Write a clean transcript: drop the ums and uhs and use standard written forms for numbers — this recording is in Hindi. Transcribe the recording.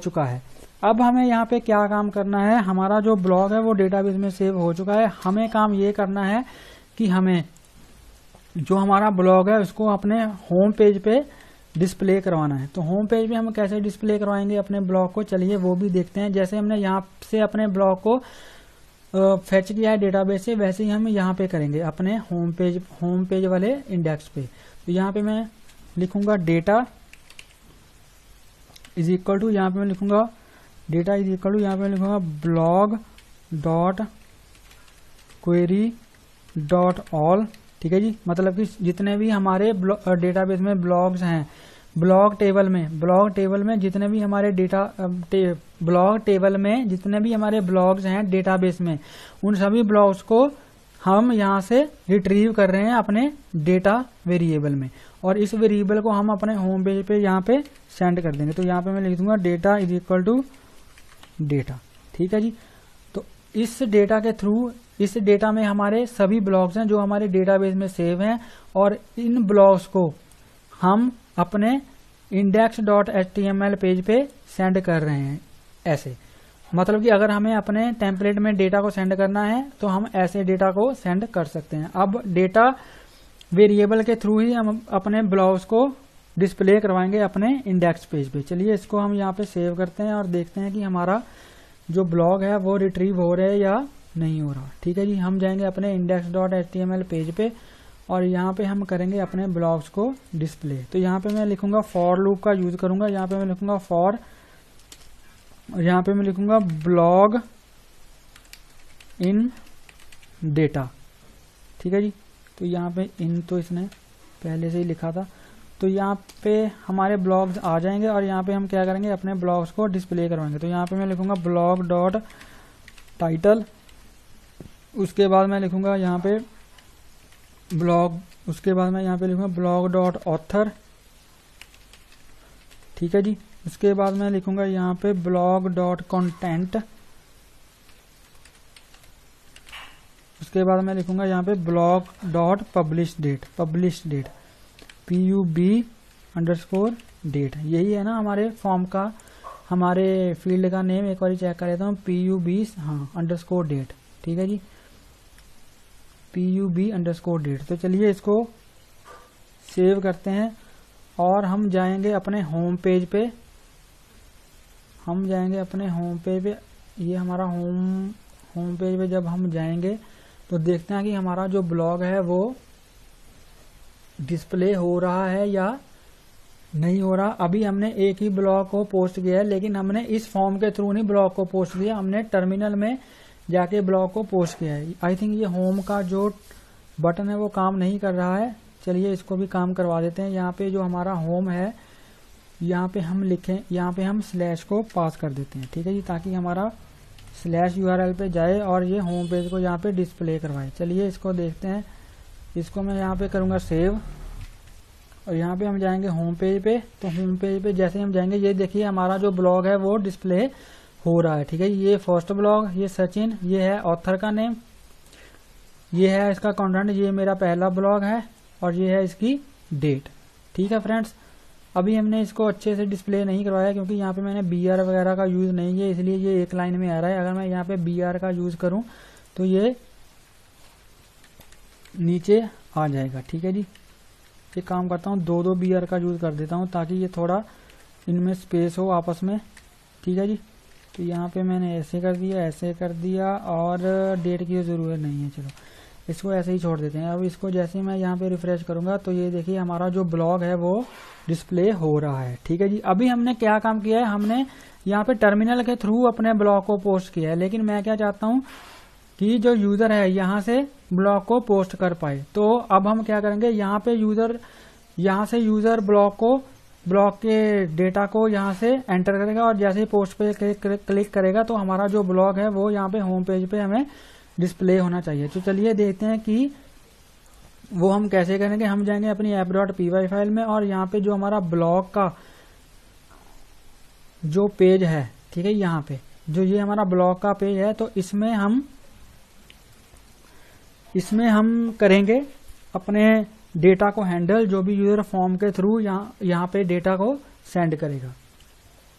चुका है। अब हमें यहाँ पे क्या काम करना है, हमारा जो ब्लॉग है वो डेटाबेस में सेव हो चुका है। हमें काम ये करना है कि हमें जो हमारा ब्लॉग है उसको अपने होम पेज पे डिस्प्ले करवाना है। तो होम पेज पे हम कैसे डिस्प्ले करवाएंगे अपने ब्लॉग को, चलिए वो भी देखते हैं। जैसे हमने यहाँ से अपने ब्लॉग को फेच किया है डेटाबेस से, वैसे ही हम यहाँ पे करेंगे अपने होम पेज वाले इंडेक्स पे। तो यहाँ पे मैं लिखूंगा डेटा इज इक्वल टू, यहाँ पे मैं लिखूंगा डेटा इज इक्वल टू, यहाँ पे मैं लिखूंगा blog dot query dot all. ठीक है जी, मतलब कि जितने भी हमारे डेटाबेस में ब्लॉग्स हैं, ब्लॉग टेबल में जितने भी हमारे ब्लॉग टेबल में जितने भी हमारे ब्लॉग्स हैं डेटाबेस में, उन सभी ब्लॉग्स को हम यहाँ से रिट्रीव कर रहे हैं अपने डेटा वेरिएबल में, और इस वेरिएबल को हम अपने होम पेज पे यहाँ पे सेंड कर देंगे। तो यहाँ पे मैं लिख दूंगा data is equal to data. ठीक है जी, तो इस डेटा के थ्रू, इस डेटा में हमारे सभी ब्लॉग्स हैं जो हमारे डेटाबेस में सेव हैं, और इन ब्लॉग्स को हम अपने index.html पेज पे सेंड कर रहे हैं। ऐसे मतलब कि अगर हमें अपने टेम्पलेट में डेटा को सेंड करना है तो हम ऐसे डेटा को सेंड कर सकते हैं। अब डेटा वेरिएबल के थ्रू ही हम अपने ब्लॉग्स को डिस्प्ले करवाएंगे अपने इंडेक्स पेज पे। चलिए इसको हम यहाँ पे सेव करते हैं और देखते हैं कि हमारा जो ब्लॉग है वो रिट्रीव हो रहा है या नहीं हो रहा। ठीक है जी, हम जाएंगे अपने index.html पेज पे और यहाँ पे हम करेंगे अपने ब्लॉग्स को डिस्प्ले। तो यहाँ पे मैं लिखूंगा फॉर लूप का यूज करूंगा। यहाँ पे मैं लिखूंगा फॉर, और यहाँ पे मैं लिखूंगा ब्लॉग इन डेटा। ठीक है जी, तो यहाँ पे इन तो इसने पहले से ही लिखा था, तो यहाँ पे हमारे ब्लॉग्स आ जाएंगे और यहाँ पे हम क्या करेंगे, अपने ब्लॉग्स को डिस्प्ले करवाएंगे। तो यहाँ पे मैं लिखूंगा ब्लॉग डॉट टाइटल, उसके बाद मैं लिखूंगा यहाँ पे ब्लॉग, उसके बाद मैं यहाँ पे लिखूंगा ब्लॉग डॉट ऑथर। ठीक है जी, उसके बाद मैं लिखूंगा यहाँ पे ब्लॉग डॉट कंटेंट, उसके बाद मैं लिखूंगा यहाँ पे ब्लॉग डॉट पब्लिश डेट PUB_डेट। यही है ना हमारे फॉर्म का, हमारे फील्ड का नेम। एक बार चेक कर लेता हूँ, PUB अंडरस्कोर डेट। ठीक है जी, PUB_डेट। तो चलिए इसको सेव करते हैं और हम जाएंगे अपने होम पेज पे। ये हमारा होम पेज पे जब हम जाएंगे तो देखते हैं कि हमारा जो ब्लॉग है वो डिस्प्ले हो रहा है या नहीं हो रहा। अभी हमने एक ही ब्लॉग को पोस्ट किया है, लेकिन हमने इस फॉर्म के थ्रू नहीं ब्लॉग को पोस्ट किया, हमने टर्मिनल में जाके ब्लॉग को पोस्ट किया है। आई थिंक ये होम का जो बटन है वो काम नहीं कर रहा है। चलिए इसको भी काम करवा देते हैं। यहाँ पे जो हमारा होम है, यहाँ पे हम लिखें, यहाँ पे हम स्लैश को पास कर देते हैं। ठीक है जी, ताकि हमारा स्लैश URL पे जाए और ये होम पेज को यहाँ पे डिस्प्ले करवाए। चलिए इसको देखते हैं। इसको मैं यहाँ पे करूँगा सेव, और यहाँ पे हम जाएंगे होम पेज पे। तो होम पेज पे जैसे हम जाएंगे, ये देखिए हमारा जो ब्लॉग है वो डिस्प्ले हो रहा है। ठीक है, ये फर्स्ट ब्लॉग, ये सचिन, ये है ऑथर का नेम, ये है इसका कंटेंट, ये मेरा पहला ब्लॉग है, और ये है इसकी डेट। ठीक है फ्रेंड्स, अभी हमने इसको अच्छे से डिस्प्ले नहीं करवाया क्योंकि यहाँ पे मैंने BR वगैरह का यूज नहीं किया, इसलिए ये एक लाइन में आ रहा है। अगर मैं यहाँ पे BR का यूज करूँ तो ये नीचे आ जाएगा। ठीक है जी, एक काम करता हूँ, दो BR का यूज कर देता हूँ ताकि ये थोड़ा इनमें स्पेस हो आपस में। ठीक है जी, तो यहाँ पे मैंने ऐसे कर दिया और डेट की जरूरत नहीं है। चलो इसको ऐसे ही छोड़ देते हैं। अब इसको जैसे मैं यहाँ पे रिफ्रेश करूंगा तो ये देखिए हमारा जो ब्लॉग है वो डिस्प्ले हो रहा है। ठीक है जी, अभी हमने क्या काम किया है, हमने यहाँ पे टर्मिनल के थ्रू अपने ब्लॉग को पोस्ट किया है, लेकिन मैं क्या चाहता हूँ कि जो यूजर है यहाँ से ब्लॉग को पोस्ट कर पाए। तो अब हम क्या करेंगे, यहाँ से यूजर ब्लॉग के डेटा को यहाँ से एंटर करेगा और जैसे ही पोस्ट पे क्लिक करेगा तो हमारा जो ब्लॉग है वो यहाँ पे होम पेज पे हमें डिस्प्ले होना चाहिए। तो चलिए देखते हैं कि वो हम कैसे करेंगे। हम जाएंगे अपनी app.py फाइल में और यहाँ पे जो हमारा ब्लॉग का जो पेज है, ठीक है, यहाँ पे जो ये हमारा ब्लॉग का पेज है, तो इसमें हम करेंगे अपने डेटा को हैंडल, जो भी यूजर फॉर्म के थ्रू यहाँ पे डेटा को सेंड करेगा।